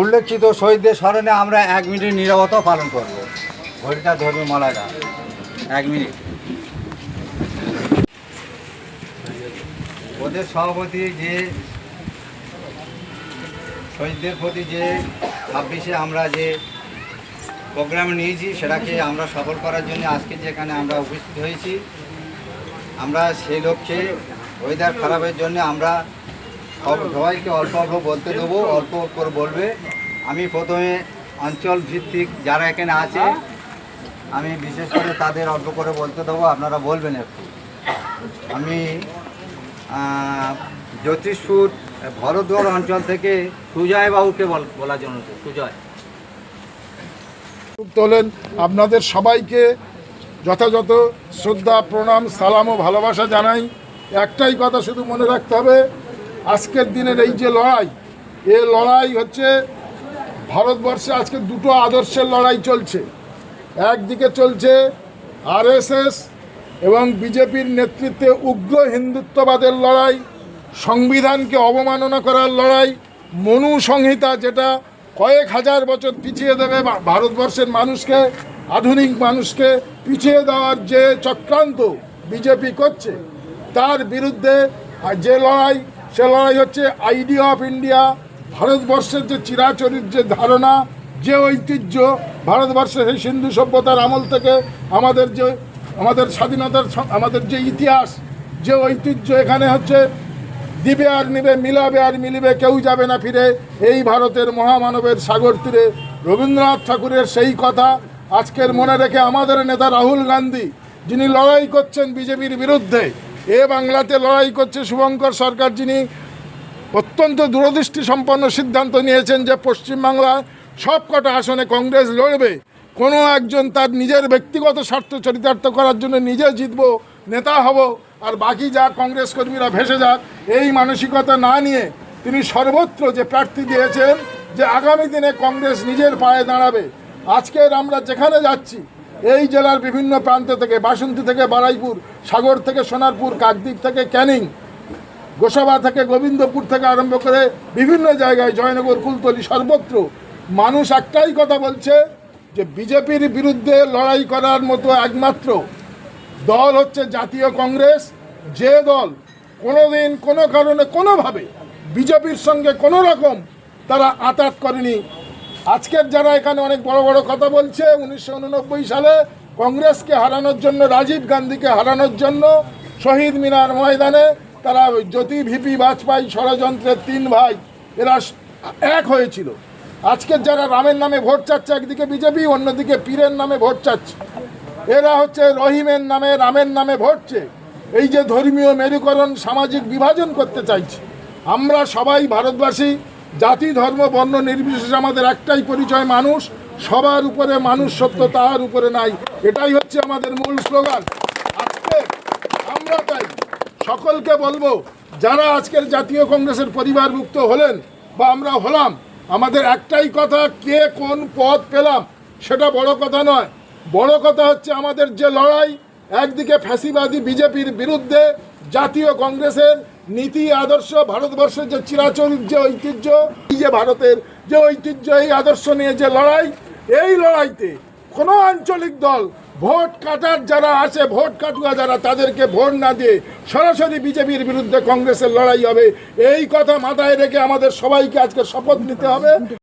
উল্লেখিত শহীদদের স্মরণে আমরা 1 মিনিট নীরবতা পালন করব। ঘড়িটা ধরবে মালাটা 1 মিনিট। ওদের সভাপতি যে শহীদদের প্রতি যে 26-এ আমরা যে প্রোগ্রামে নিয়েছি সেটাকে আমরা সফল করার জন্য আজকে যেখানে আমরা উপস্থিত হয়েছি, আমরা সেই লক্ষ্যে ওয়েদার খারাপের জন্য আমরা সবাইকে অল্প অল্প বলতে দেবো, অল্প করে বলবে। আমি প্রথমে অঞ্চল ভিত্তিক যারা এখানে আছে আমি বিশেষ করে তাদের অল্প করে বলতে দেবো, আপনারা বলবেন একটু। আমি জ্যোতিষপুর ভরদ্বার অঞ্চল থেকে সুজয় বাবুকে বলার জন্য। সুজয় তোলেন। আপনাদের সবাইকে যথাযথ শ্রদ্ধা, প্রণাম, সালাম ও ভালোবাসা জানাই। একটাই কথা শুধু মনে রাখতে হবে, আজকের দিনের এই যে লড়াই, এই লড়াই হচ্ছে ভারতবর্ষে আজকে দুটো আদর্শের লড়াই চলছে। একদিকে চলছে আরএসএস এবং বিজেপির নেতৃত্বে উগ্র হিন্দুত্ববাদের লড়াই, সংবিধানকে অবমাননা করার লড়াই, মনু সংহিতা যেটা কয়েক হাজার বছর পিছিয়ে দেবে ভারতবর্ষের মানুষকে, আধুনিক মানুষকে পিছিয়ে দেওয়ার যে চক্রান্ত বিজেপি করছে তার বিরুদ্ধে যে লড়াই, সে লড়াই হচ্ছে আইডিয়া অফ ইন্ডিয়া। ভারতবর্ষের যে চিরাচরিত যে ধারণা, যে ঐতিহ্য, ভারতবর্ষের সেই সিন্ধু সভ্যতার আমল থেকে আমাদের স্বাধীনতার আমাদের যে ইতিহাস, যে ঐতিহ্য, এখানে হচ্ছে দিবে আর নিবে, মিলাবে আর মিলিবে, কেউ যাবে না ফিরে, এই ভারতের মহামানবের সাগর তীরে রবীন্দ্রনাথ ঠাকুরের সেই কথা আজকের মনে রেখে আমাদের নেতা রাহুল গান্ধী, যিনি লড়াই করছেন বিজেপির বিরুদ্ধে, এ বাংলাতে লড়াই করছে শুভঙ্কর সরকার, যিনি অত্যন্ত দূরদৃষ্টি সম্পন্ন সিদ্ধান্ত নিয়েছেন যে পশ্চিমবাংলায় সব কটা আসনে কংগ্রেস লড়বে। কোনো একজন তার নিজের ব্যক্তিগত স্বার্থ চরিতার্থ করার জন্য নিজে জিতব, নেতা হব, আর বাকি যা কংগ্রেস কর্মীরা ভেসে যাক, এই মানসিকতা না নিয়ে তিনি সর্বত্র যে প্রার্থী দিয়েছেন যে আগামী দিনে কংগ্রেস নিজের পায়ে দাঁড়াবে। আজকের আমরা যেখানে যাচ্ছি, এই জেলার বিভিন্ন প্রান্ত থেকে, বাসন্তী থেকে বারাইপুর, সাগর থেকে সোনারপুর, কাকদ্বীপ থেকে ক্যানিং, গোসাবা থেকে গোবিন্দপুর থেকে আরম্ভ করে বিভিন্ন জায়গায়, জয়নগর, কুলতলি, সর্বত্র মানুষ একটাই কথা বলছে যে বিজেপির বিরুদ্ধে লড়াই করার মতো একমাত্র দল হচ্ছে জাতীয় কংগ্রেস। যে দল কোনোদিন কোনো কারণে কোনোভাবে বিজেপির সঙ্গে কোনো রকম তারা আঁতাত করেনি। আজকের যারা এখানে অনেক বড় বড় কথা বলছে, 1989 সালে কংগ্রেসকে হারানোর জন্য, রাজীব গান্ধীকে হারানোর জন্য শহীদ মিনার ময়দানে তারা জ্যোতি, ভিপি, বাজপেয়ী ষড়যন্ত্রের 3 ভাই এরা এক হয়েছিল। আজকের যারা রামের নামে ভোট চাচ্ছে, একদিকে বিজেপি, অন্যদিকে পীরের নামে ভোট চাচ্ছে, এরা হচ্ছে রহিমের নামে, রামের নামে ভোটছে। এই যে ধর্মীয় মেরুকরণ, সামাজিক বিভাজন করতে চাইছে। আমরা সবাই ভারতবাসী, জাতি, ধর্ম, বর্ণ নির্বিশেষে আমাদের একটাই পরিচয়, মানুষ। সবার উপরে মানুষ সত্য, তাহার উপরে নাই। এটাই হচ্ছে আমাদের মূল স্লোগান। আজকে আমরা তাই সকলকে বলবো, যারা আজকের জাতীয় কংগ্রেসের পরিবারভুক্ত হলেন বা আমরা হলাম, আমাদের একটাই কথা, কে কোন পদ পেলাম সেটা বড় কথা নয়। বড় কথা হচ্ছে আমাদের যে লড়াই, একদিকে ফ্যাসিবাদী বিজেপির বিরুদ্ধে জাতীয় কংগ্রেসের নীতি, আদর্শ, ভারতবর্ষের যে চিরাচরিত যে ঐতিহ্য, এই যে ভারতের যে ঐতিহ্য, এই আদর্শ নিয়ে যে লড়াই, এই লড়াইতে কোনো আঞ্চলিক দল ভোট কাটার যারা আছে, ভোট কাটুয়া যারা, তাদেরকে ভোট না দিয়ে সরাসরি বিজেপির বিরুদ্ধে কংগ্রেসের লড়াই হবে। এই কথা মাথায় রেখে আমাদের সবাইকে আজকে শপথ নিতে হবে।